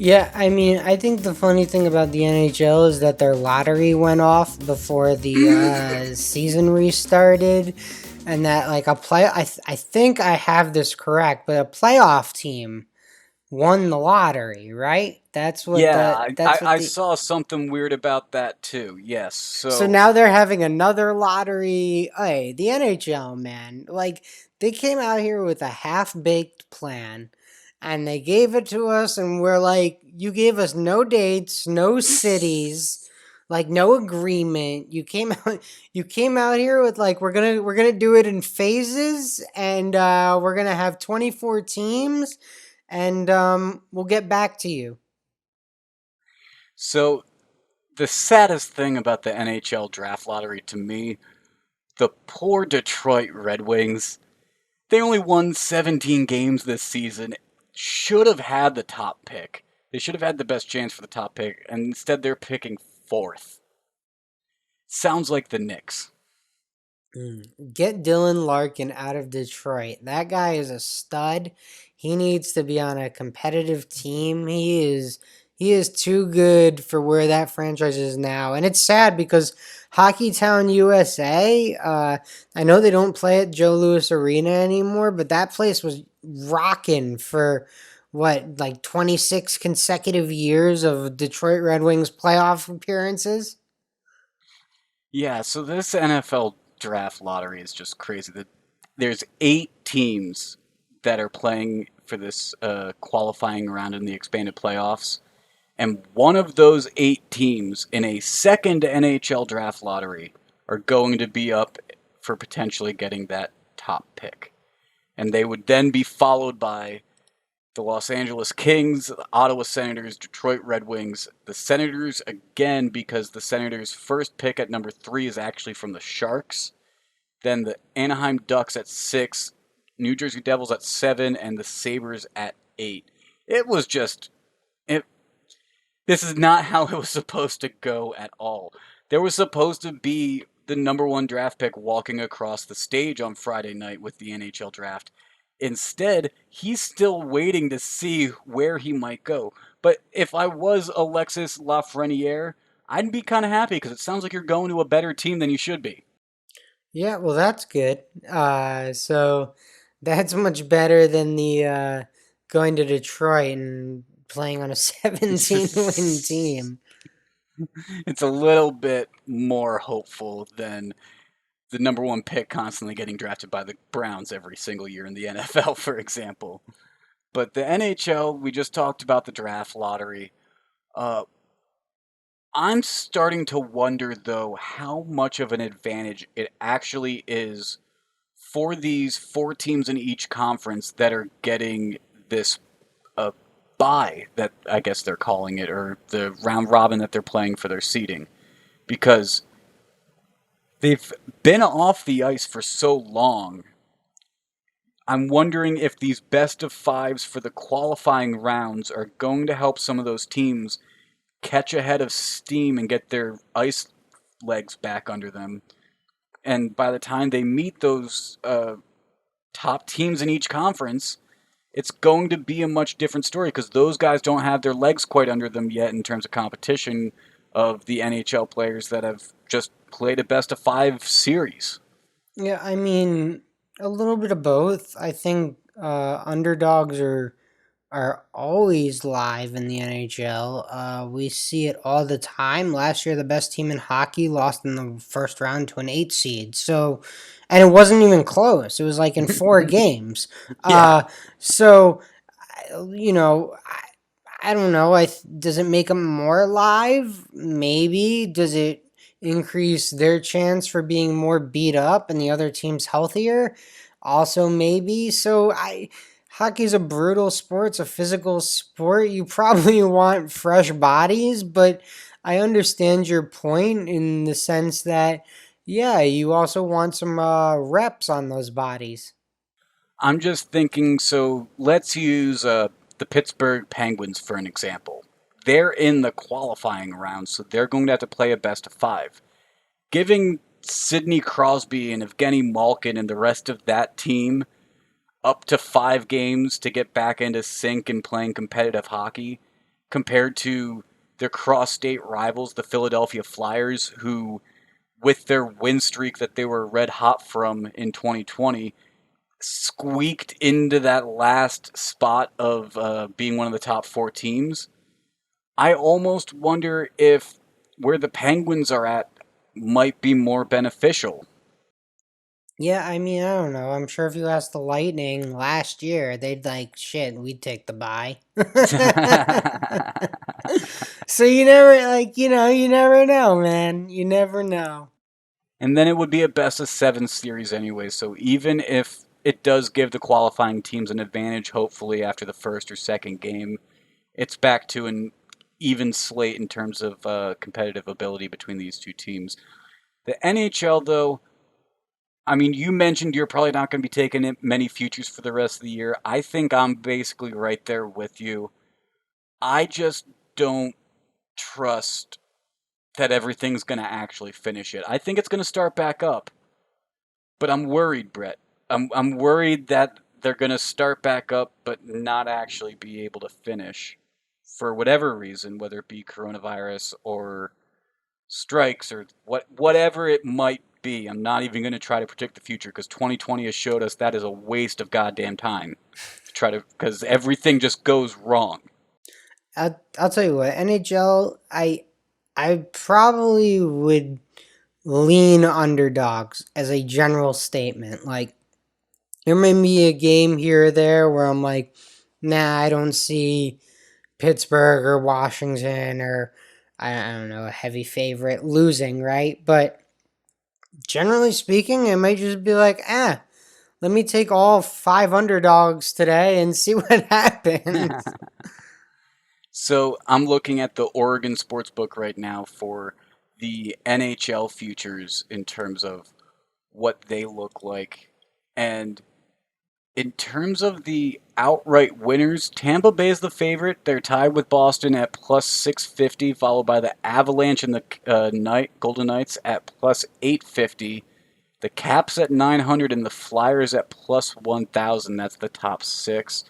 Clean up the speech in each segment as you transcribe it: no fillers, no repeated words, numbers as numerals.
Yeah, I mean, I think the funny thing about the NHL is that their lottery went off before the season restarted, and that like I think I have this correct, but a playoff team won the lottery, right? Yeah, That's what I the saw something weird about that too. Yes. So So now they're having another lottery. Hey, the NHL, man. Like, they came out here with a half baked plan and they gave it to us, and we're like, you gave us no dates, no cities, like no agreement. You came out here with like we're gonna do it in phases, and we're gonna have 24 teams, and we'll get back to you. so the saddest thing about the NHL draft lottery to me, the poor Detroit Red Wings, they only won 17 games this season. Should have had the top pick. They should have had the best chance for the top pick, and instead they're picking fourth. Sounds like the Knicks. Get Dylan Larkin out of Detroit. That guy is a stud. He needs to be on a competitive team. He is too good for where that franchise is now. And it's sad because Hockey Town USA, I know they don't play at Joe Louis Arena anymore, but that place was rocking for what, like 26 consecutive years of Detroit Red Wings playoff appearances? Yeah, so this NFL draft lottery is just crazy. There's 8 teams that are playing for this qualifying round in the expanded playoffs, and one of those 8 teams in a second NHL draft lottery are going to be up for potentially getting that top pick. And they would then be followed by the Los Angeles Kings, the Ottawa Senators, Detroit Red Wings, the Senators again because the Senators' first pick at number 3 is actually from the Sharks. Then the Anaheim Ducks at 6, New Jersey Devils at 7, and the Sabres at 8. It was just it. This is not how it was supposed to go at all. There was supposed to be the number 1 draft pick walking across the stage on Friday night with the NHL draft. Instead, he's still waiting to see where he might go. But if I was Alexis Lafreniere, I'd be kind of happy because it sounds like you're going to a better team than you should be. Yeah, well, that's good. So that's much better than the going to Detroit and playing on a 17 win team. It's a little bit more hopeful than the number 1 pick constantly getting drafted by the Browns every single year in the NFL, for example. But the NHL, we just talked about the draft lottery. Uh, I'm starting to wonder, though, how much of an advantage it actually is for these 4 teams in each conference that are getting this uh, bye, that I guess they're calling it, or the round robin that they're playing for their seeding. Because they've been off the ice for so long. I'm wondering if these best of fives for the qualifying rounds are going to help some of those teams catch a head of steam and get their ice legs back under them. And by the time they meet those top teams in each conference, it's going to be a much different story because those guys don't have their legs quite under them yet in terms of competition of the NHL players that have just played a best of 5 series. Yeah, I mean, a little bit of both. I think underdogs are always live in the NHL. We see it all the time. Last year, the best team in hockey lost in the first round to an 8 seed. So, and it wasn't even close. It was like in 4 games. Yeah, So, I don't know. Does it make them more alive? Maybe. Does it increase their chance for being more beat up and the other team's healthier? Also, maybe. Hockey's a brutal sport. It's a physical sport. You probably want fresh bodies, but I understand your point in the sense that, yeah, you also want some reps on those bodies. I'm just thinking, so let's use the Pittsburgh Penguins for an example. They're in the qualifying round, so they're going to have to play a best of 5. Giving Sidney Crosby and Evgeny Malkin and the rest of that team up to 5 games to get back into sync and playing competitive hockey compared to their cross-state rivals, the Philadelphia Flyers, who, with their win streak that they were red hot from in 2020, squeaked into that last spot of being one of the top four teams. I almost wonder if where the Penguins are at might be more beneficial. Yeah, I mean, I don't know. I'm sure if you asked the Lightning last year, they'd like, shit, we'd take the bye. So you never, like, you never know, man. You never know. And then it would be a best of seven series anyway, so even if it does give the qualifying teams an advantage, hopefully after the first or second game, it's back to an even slate in terms of competitive ability between these two teams. The NHL, though, I mean, you mentioned you're probably not going to be taking many futures for the rest of the year. I think I'm basically right there with you. I just don't trust that everything's going to actually finish it. I think it's going to start back up, but I'm worried, Brett. I'm worried that they're going to start back up but not actually be able to finish for whatever reason, whether it be coronavirus or strikes or whatever it might be. I'm not even going to try to predict the future because 2020 has showed us that is a waste of goddamn time to try to because everything just goes wrong. I'll tell you what, NHL, I probably would lean underdogs as a general statement. Like, there may be a game here or there where I'm like, nah, I don't see Pittsburgh or Washington or I don't know, a heavy favorite losing, right? But generally speaking, it might just be like, let me take all five underdogs today and see what happens. So I'm looking at the Oregon Sportsbook right now for the NHL futures in terms of what they look like. And in terms of the outright winners, Tampa Bay is the favorite. They're tied with Boston at plus 650, followed by the Avalanche and the Golden Knights at plus 850. The Caps at 900 and the Flyers at plus 1,000. That's the top six.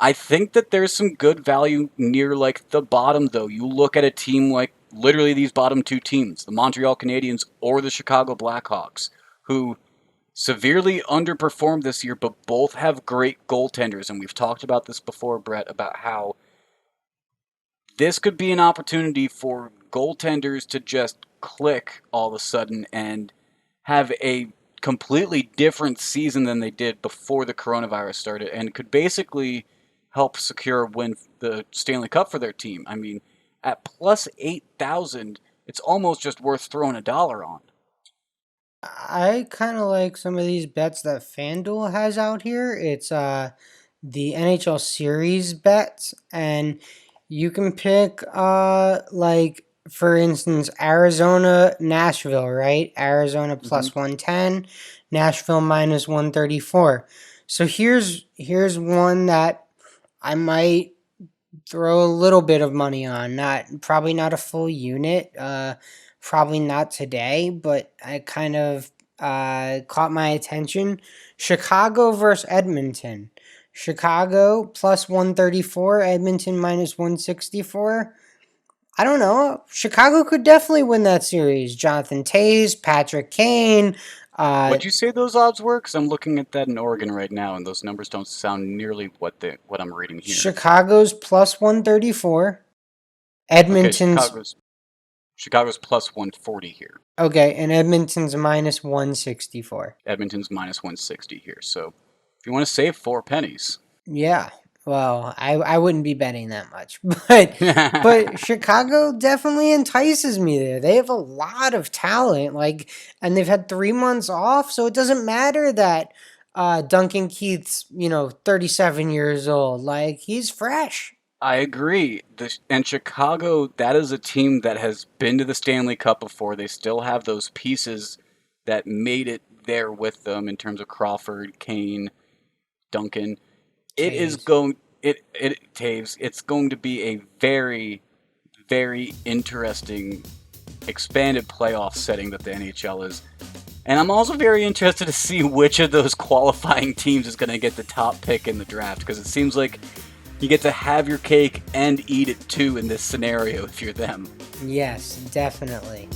I think that there's some good value near like the bottom though. You look at a team like literally these bottom two teams, the Montreal Canadiens or the Chicago Blackhawks, who severely underperformed this year, but both have great goaltenders. And we've talked about this before, Brett, about how this could be an opportunity for goaltenders to just click all of a sudden and have a completely different season than they did before the coronavirus started and could basically help secure win the Stanley Cup for their team. I mean, at plus 8,000, it's almost just worth throwing a dollar on. I kind of like some of these bets that FanDuel has out here. It's the NHL series bets, and you can pick like, for instance, Arizona Nashville, right? Arizona Hmm. plus 110, Nashville minus 134. So here's one that I might throw a little bit of money on. Not probably not a full unit. Probably not today, but I kind of caught my attention. Chicago versus Edmonton. Chicago plus 134, Edmonton minus 164. I don't know. Chicago could definitely win that series. Jonathan Tays, Patrick Kane. Uh, What'd you say those odds were? Because I'm looking at that in Oregon right now, and those numbers don't sound nearly what I'm reading here. Chicago's plus 134. Okay, Edmonton's Chicago's plus 140 here. Okay, and Edmonton's minus 164. Edmonton's minus 160 here. So if you want to save 4 pennies, Yeah. Well, I wouldn't be betting that much. But Chicago definitely entices me there. They have a lot of talent, like, and they've had 3 months off, so it doesn't matter that Duncan Keith's, 37 years old. Like, he's fresh. I agree. And Chicago, that is a team that has been to the Stanley Cup before. They still have those pieces that made it there with them in terms of Crawford, Kane, Duncan. It is Taves. going it Taves. It's going to be a very, very interesting expanded playoff setting that the NHL is. And I'm also very interested to see which of those qualifying teams is going to get the top pick in the draft because it seems like You get to have your cake and eat it too in this scenario if you're them. Yes, definitely.